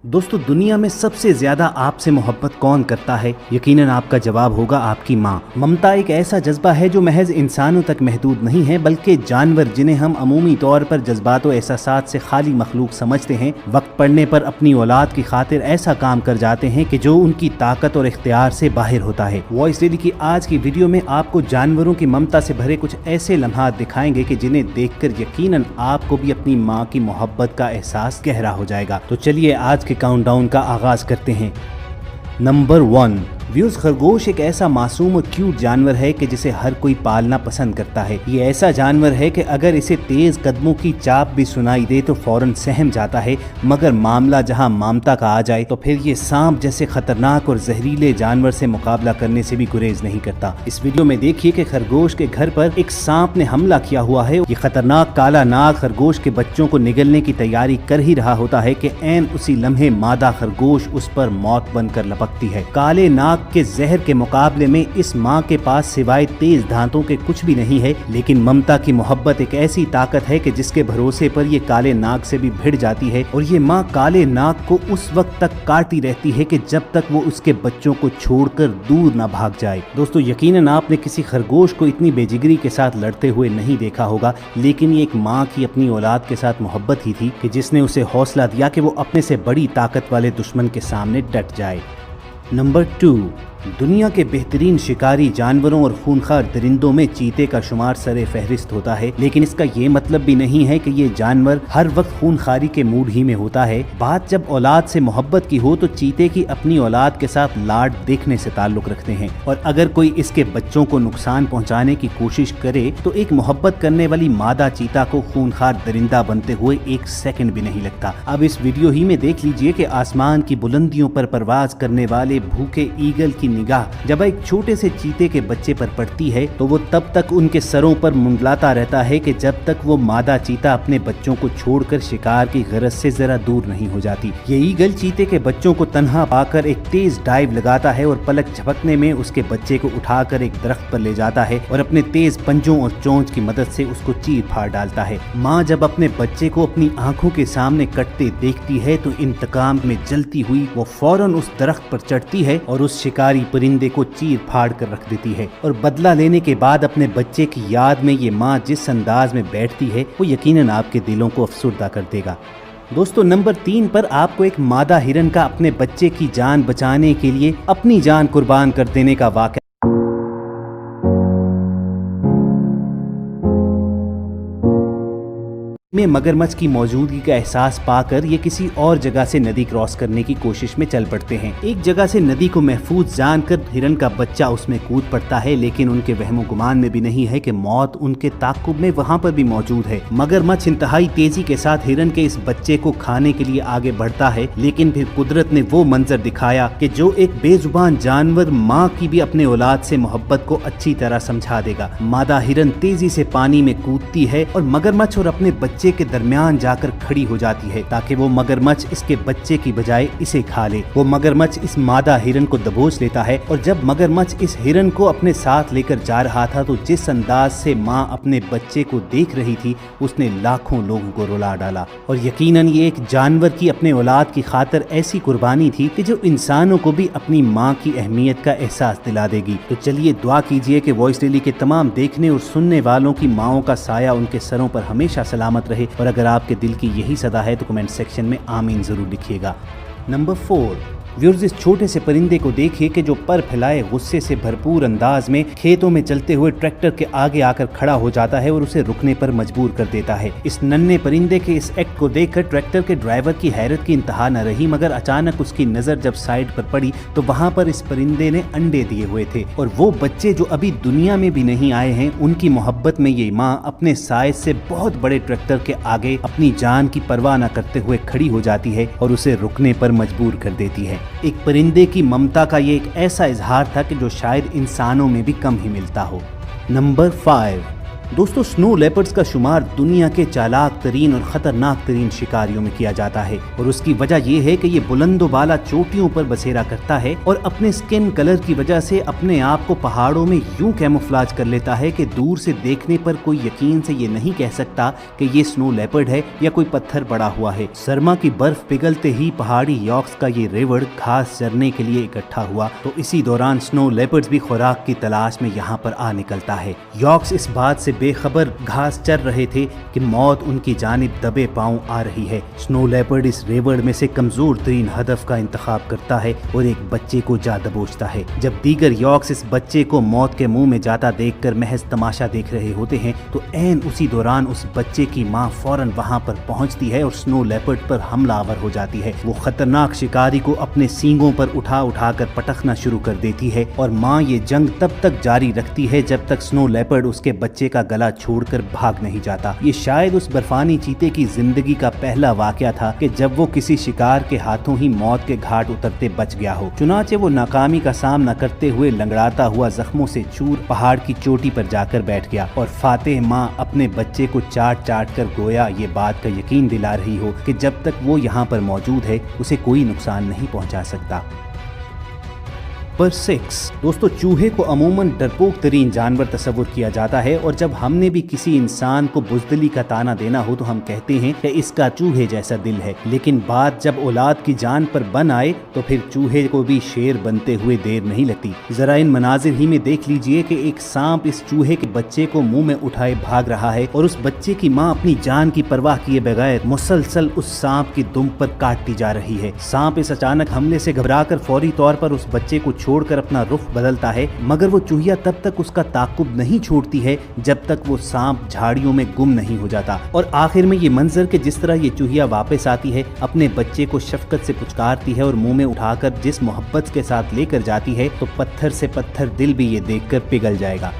दोस्तों, दुनिया में सबसे ज्यादा आपसे मोहब्बत कौन करता है? यकीनन आपका जवाब होगा आपकी माँ। ममता एक ऐसा जज्बा है जो महज इंसानों तक महदूद नहीं है, बल्कि जानवर, जिन्हें हम अमूमी तौर पर जज्बात और एहसासात से खाली मखलूक समझते हैं, वक्त पड़ने पर अपनी औलाद की खातिर ऐसा काम कर जाते हैं कि जो उनकी ताकत और इख्तियार से बाहर होता है। वॉइस डेली की आज की वीडियो में आपको जानवरों की ममता से भरे कुछ ऐसे लम्हात दिखाएंगे कि जिन्हें देखकर यकीनन आपको भी अपनी माँ की मोहब्बत का एहसास गहरा हो जाएगा। तो चलिए आज के काउंटडाउन का आगाज करते हैं। नंबर 1, व्यूज, खरगोश एक ऐसा मासूम और क्यूट जानवर है कि जिसे हर कोई पालना पसंद करता है। ये ऐसा जानवर है कि अगर इसे तेज कदमों की चाप भी सुनाई दे तो फौरन सहम जाता है, मगर मामला जहां ममता का आ जाए तो फिर ये सांप जैसे खतरनाक और जहरीले जानवर से मुकाबला करने से भी गुरेज नहीं करता। इस वीडियो में देखिए कि खरगोश के घर पर एक सांप ने हमला किया हुआ है। ये खतरनाक काला नाग खरगोश के बच्चों को निगलने की तैयारी कर ही रहा होता है कि ऐन उसी लम्हे मादा खरगोश उस पर मौत बनकर लपकती है। काले नाग के जहर के मुकाबले में इस माँ के पास सिवाय तेज दांतों के कुछ भी नहीं है, लेकिन ममता की मोहब्बत एक ऐसी ताकत है कि जिसके भरोसे पर ये काले नाग से भी भिड़ जाती है और ये माँ काले नाग को उस वक्त तक काटती रहती है कि जब तक वो उसके बच्चों को छोड़कर दूर ना भाग जाए। दोस्तों, यकीनन आपने किसी खरगोश को इतनी बेजिगरी के साथ लड़ते हुए नहीं देखा होगा, लेकिन ये एक माँ की अपनी औलाद के साथ मोहब्बत ही थी कि जिसने उसे हौसला दिया कि वो अपने से बड़ी ताकत वाले दुश्मन के सामने डट जाए। नंबर 2, दुनिया के बेहतरीन शिकारी जानवरों और खूनखार दरिंदों में चीते का शुमार सरे फहरिस्त होता है, लेकिन इसका ये मतलब भी नहीं है कि ये जानवर हर वक्त खूनखारी के मूड ही में होता है। बात जब औलाद से मोहब्बत की हो तो चीते की अपनी औलाद के साथ लाड देखने से ताल्लुक रखते हैं, और अगर कोई इसके बच्चों को नुकसान पहुंचाने की कोशिश करे तो एक मोहब्बत करने वाली मादा चीता को खूनखार दरिंदा बनते हुए एक सेकंड भी नहीं लगता। अब इस वीडियो ही में देख लीजिए कि आसमान की बुलंदियों पर परवाज करने वाले भूखे ईगल की निगाह जब एक छोटे से चीते के बच्चे पर पड़ती है तो वो तब तक उनके सरों पर मुंडलाता रहता है कि जब तक वो मादा चीता अपने बच्चों को छोड़कर शिकार की गरज से जरा दूर नहीं हो जाती। ये ईगल चीते के बच्चों को तन्हा पाकर एक तेज डाइव लगाता है और पलक झपकने में उसके बच्चे को उठाकर एक दरख्त पर ले जाता है और अपने तेज पंजों और चोंच की मदद से उसको चीर फाड़ डालता है। माँ जब अपने बच्चे को अपनी आंखों के सामने कटते देखती है तो इंतकाम में जलती हुई वो फौरन उस दरख्त पर चढ़ती है और उस शिकारी परिंदे को चीर फाड़ कर रख देती है। और बदला लेने के बाद अपने बच्चे की याद में ये माँ जिस अंदाज में बैठती है वो यकीनन आपके दिलों को अफसुर्दा कर देगा। दोस्तों, नंबर 3 पर आपको एक मादा हिरन का अपने बच्चे की जान बचाने के लिए अपनी जान कुर्बान कर देने का वाक़या में मगरमच्छ की मौजूदगी का एहसास पाकर ये किसी और जगह से नदी क्रॉस करने की कोशिश में चल पड़ते हैं। एक जगह से नदी को महफूज जानकर हिरन का बच्चा उसमें कूद पड़ता है, लेकिन उनके वहमो गुमान में भी नहीं है कि मौत उनके ताक़ुब में वहाँ पर भी मौजूद है। मगरमच्छ इंतहाई तेजी के साथ हिरन के इस बच्चे को खाने के लिए आगे बढ़ता है, लेकिन फिर कुदरत ने वो मंजर दिखाया कि जो एक बेजुबान जानवर माँ की भी अपने औलाद से मोहब्बत को अच्छी तरह समझा देगा। मादा हिरन तेजी से पानी में कूदती है और मगरमच्छ और अपने बच्चे के दरमियान जाकर खड़ी हो जाती है ताकि वो मगरमच्छ इसके बच्चे की बजाय इसे खा ले। वो मगरमच्छ इस मादा हिरन को दबोच लेता है और जब मगरमच्छ इस हिरन को अपने साथ लेकर जा रहा था तो जिस अंदाज से माँ अपने बच्चे को देख रही थी उसने लाखों लोगों को रुला डाला। और यकीनन ये एक जानवर की अपने औलाद की खातिर ऐसी कुर्बानी थी कि जो इंसानों को भी अपनी माँ की अहमियत का एहसास दिला देगी। तो चलिए दुआ कीजिए कि वॉइस डेली के तमाम देखने और सुनने वालों की माँओं का साया उनके सरों पर हमेशा सलामत रहे, और अगर आपके दिल की यही सदा है तो कमेंट सेक्शन में आमीन जरूर लिखिएगा। नंबर 4, व्यूअर्स, इस छोटे से परिंदे को देखिए कि जो पर फैलाए गुस्से से भरपूर अंदाज में खेतों में चलते हुए ट्रैक्टर के आगे आकर खड़ा हो जाता है और उसे रुकने पर मजबूर कर देता है। इस नन्हे परिंदे के इस एक्ट को देखकर ट्रैक्टर के ड्राइवर की हैरत की इंतहा न रही, मगर अचानक उसकी नजर जब साइड पर पड़ी तो वहाँ पर इस परिंदे ने अंडे दिए हुए थे, और वो बच्चे जो अभी दुनिया में भी नहीं आए हैं उनकी मोहब्बत में ये माँ अपने साइज से बहुत बड़े ट्रैक्टर के आगे अपनी जान की परवाह न करते हुए खड़ी हो जाती है और उसे रुकने पर मजबूर कर देती है। एक परिंदे की ममता का ये एक ऐसा इजहार था कि जो शायद इंसानों में भी कम ही मिलता हो। नंबर 5, दोस्तों स्नो लेपर्ड्स का शुमार दुनिया के चालाक तरीन और खतरनाक तरीन शिकारियों में किया जाता है और उसकी वजह यह है कि ये बुलंदो बाला चोटियों पर बसेरा करता है और अपने स्किन कलर की वजह से अपने आप को पहाड़ों में यूं कैमोफ्लेज कर लेता है कि दूर से देखने पर कोई यकीन से ये नहीं कह सकता कि ये स्नो लेपर्ड है या कोई पत्थर पड़ा हुआ है। सरमा की बर्फ पिघलते ही पहाड़ी यॉक्स का ये रेवड़ घास चरने के लिए इकट्ठा हुआ तो इसी दौरान स्नो लेपर्ड्स भी खुराक की तलाश में यहाँ पर आ निकलता है। यॉक्स इस बात से बेखबर घास चर रहे थे कि मौत उनकी जानिब दबे पांव आ रही है। स्नो लेपर्ड इस रेवड़ में से कमजोर तरीन हदफ का इंतखाब करता है और एक बच्चे को जा दबोचता है। जब दीगर यॉक्स इस बच्चे को मौत के मुंह में जाता देखकर महज तमाशा देख रहे होते हैं तो ऐन उसी दौरान उस बच्चे की मां फौरन वहां पर पहुंचती है और स्नो लेपर्ड पर हमलावर हो जाती है। वो खतरनाक शिकारी को अपने सींगों पर उठा कर पटकना शुरू कर देती है और मां ये जंग तब तक जारी रखती है जब तक स्नो लेपर्ड उसके बच्चे का गला छोड़कर भाग नहीं जाता। ये शायद उस बर्फानी चीते की जिंदगी का पहला वाकया था कि जब वो किसी शिकार के हाथों ही मौत के घाट उतरते बच गया हो। चुनाचे वो नाकामी का सामना करते हुए लंगड़ाता हुआ जख्मों से चूर पहाड़ की चोटी पर जाकर बैठ गया और फातेह माँ अपने बच्चे को चाट कर गोया ये बात का यकीन दिला रही हो कि जब तक वो यहाँ पर मौजूद है उसे कोई नुकसान नहीं पहुँचा सकता। नंबर 6 दोस्तों चूहे को अमूमन डरपोक तरीन जानवर तस्वुर किया जाता है और जब हमने भी किसी इंसान को बुज़दिली का ताना देना हो तो हम कहते हैं कि इसका चूहे जैसा दिल है, लेकिन बात जब औलाद की जान पर बन आए तो फिर चूहे को भी शेर बनते हुए देर नहीं लगती। जरा इन मनाजिर ही में देख लीजिए कि एक सांप इस चूहे के बच्चे को मुंह में उठाए भाग रहा है और उस बच्चे की माँ अपनी जान की परवाह किए बगैर मुसलसल उस सांप की दुम पर काटती जा रही है। सांप इस अचानक हमले से घबराकर फौरी तौर पर उस बच्चे को छोड़कर अपना रुख बदलता है, मगर वो चूहिया तब तक उसका ताकुब नहीं छोड़ती है जब तक वो सांप झाड़ियों में गुम नहीं हो जाता। और आखिर में ये मंजर कि जिस तरह ये चूहिया वापस आती है, अपने बच्चे को शफकत से पुचकारती है और मुंह में उठाकर जिस मोहब्बत के साथ लेकर जाती है तो पत्थर से पत्थर दिल भी ये देखकर पिघल जाएगा।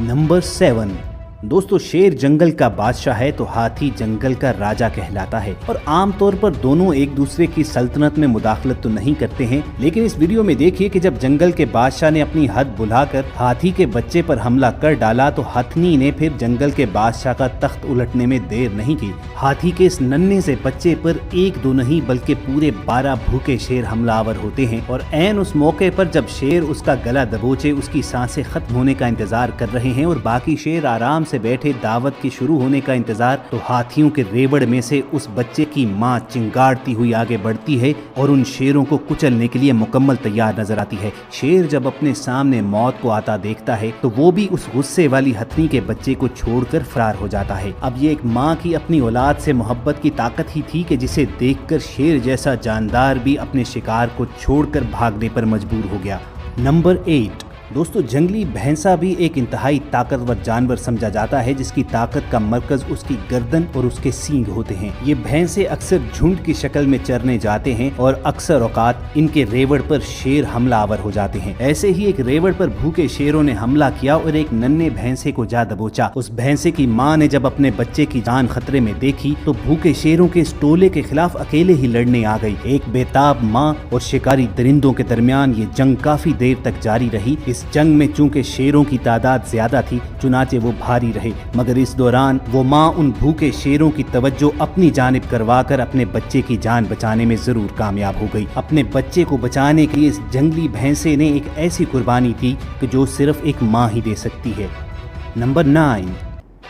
नंबर 7 दोस्तों शेर जंगल का बादशाह है तो हाथी जंगल का राजा कहलाता है और आमतौर पर दोनों एक दूसरे की सल्तनत में मुदाखलत तो नहीं करते हैं, लेकिन इस वीडियो में देखिए कि जब जंगल के बादशाह ने अपनी हद बुलाकर हाथी के बच्चे पर हमला कर डाला तो हथनी ने फिर जंगल के बादशाह का तख्त उलटने में देर नहीं की। हाथी के इस नन्हे से बच्चे पर एक दो नहीं बल्कि पूरे 12 भूखे शेर हमलावर होते हैं और ऐन उस मौके पर जब शेर उसका गला दबोचे उसकी सांसें खत्म होने का इंतजार कर रहे हैं और बाकी शेर आराम से बैठे दावत के शुरू होने का इंतजार, तो हाथियों के रेवड़ में से उस बच्चे की मां चिंगाड़ती हुई आगे बढ़ती है और उन शेरों को कुचलने के लिए मुकम्मल तैयार नजर आती है। शेर जब अपने सामने मौत को आता देखता है तो वो भी उस गुस्से वाली हथनी के बच्चे को छोड़कर फरार हो जाता है। अब ये एक माँ की अपनी औलाद से मोहब्बत की ताकत ही थी कि जिसे देखकर शेर जैसा जानदार भी अपने शिकार को छोड़कर भागने पर मजबूर हो गया। नंबर 8 दोस्तों जंगली भैंसा भी एक इंतहाई ताकतवर जानवर समझा जाता है जिसकी ताकत का मरकज उसकी गर्दन और उसके सींग होते हैं। ये भैंसे अक्सर झुंड की शक्ल में चरने जाते हैं और अक्सर औकात इनके रेवड़ पर शेर हमलावर हो जाते हैं। ऐसे ही एक रेवड़ पर भूखे शेरों ने हमला किया और एक नन्हे भैंसे को जा दबोचा। उस भैंसे की माँ ने जब अपने बच्चे की जान खतरे में देखी तो भूखे शेरों के इस टोले के खिलाफ अकेले ही लड़ने आ गई। एक बेताब माँ और शिकारी दरिंदों के दरमियान ये जंग काफी देर तक जारी रही। इस जंग में चूंकि शेरों की तादाद ज्यादा थी चुनाचे वो भारी रहे, मगर इस दौरान वो माँ उन भूखे शेरों की तवज्जो अपनी जानिब करवाकर अपने बच्चे की जान बचाने में जरूर कामयाब हो गई। अपने बच्चे को बचाने के लिए इस जंगली भैंसे ने एक ऐसी कुर्बानी दी कि जो सिर्फ एक माँ ही दे सकती है। नंबर 9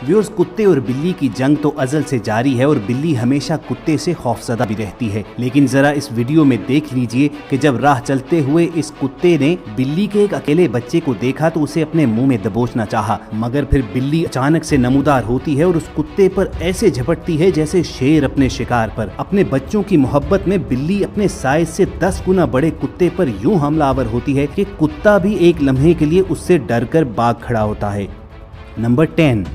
व्यूअर्स कुत्ते और बिल्ली की जंग तो अज़ल से जारी है और बिल्ली हमेशा कुत्ते से खौफज़दा भी रहती है, लेकिन ज़रा इस वीडियो में देख लीजिए कि जब राह चलते हुए इस कुत्ते ने बिल्ली के एक अकेले बच्चे को देखा तो उसे अपने मुंह में दबोचना चाहा, मगर फिर बिल्ली अचानक से नमूदार होती है और उस कुत्ते पर ऐसे झपटती है जैसे शेर अपने शिकार पर। अपने बच्चों की मोहब्बत में बिल्ली अपने साइज से 10 गुना बड़े कुत्ते पर यूं हमलावर होती है कि कुत्ता भी एक लम्हे के लिए उससे डर कर भाग खड़ा होता है। नंबर 10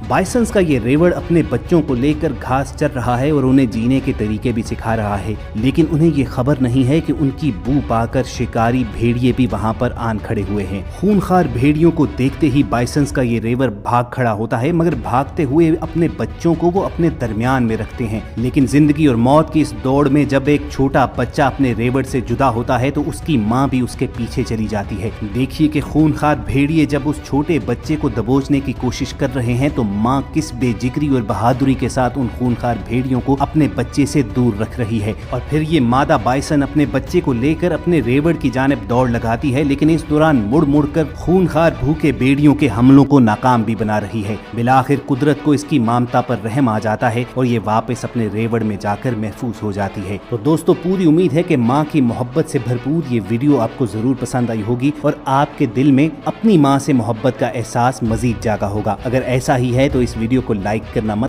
बाइसन्स का ये रेवड़ अपने बच्चों को लेकर घास चर रहा है और उन्हें जीने के तरीके भी सिखा रहा है, लेकिन उन्हें ये खबर नहीं है कि उनकी बू पाकर शिकारी भेड़िए भी वहाँ पर आन खड़े हुए हैं। खूनखार भेड़ियों को देखते ही बाइसन्स का ये रेवड़ भाग खड़ा होता है, मगर भागते हुए अपने बच्चों को वो अपने दरमियान में रखते हैं। लेकिन जिंदगी और मौत की इस दौड़ में जब एक छोटा बच्चा अपने रेवड़ से जुदा होता है तो उसकी माँ भी उसके पीछे चली जाती है। देखिए कि खूनखार भेड़िए जब उस छोटे बच्चे को दबोचने की कोशिश कर रहे हैं तो माँ किस बेजिक्री और बहादुरी के साथ उन खूनखार भेड़ियों को अपने बच्चे से दूर रख रही है। और फिर ये मादा बाइसन अपने बच्चे को लेकर अपने रेवड़ की जानिब दौड़ लगाती है, लेकिन इस दौरान मुड़ मुड़ कर खूनखार भूखे भेड़ियों के हमलों को नाकाम भी बना रही है। बिलाखिर कुदरत को इसकी ममता पर रहम आ जाता है और ये वापस अपने रेवड़ में जाकर महफूज हो जाती है। तो दोस्तों, पूरी उम्मीद है कि माँ की मोहब्बत से भरपूर ये वीडियो आपको जरूर पसंद आई होगी और आपके दिल में अपनी माँ से मोहब्बत का एहसास मजीद जागा होगा। अगर ऐसा ही है तो इस वीडियो को लाइक करना मत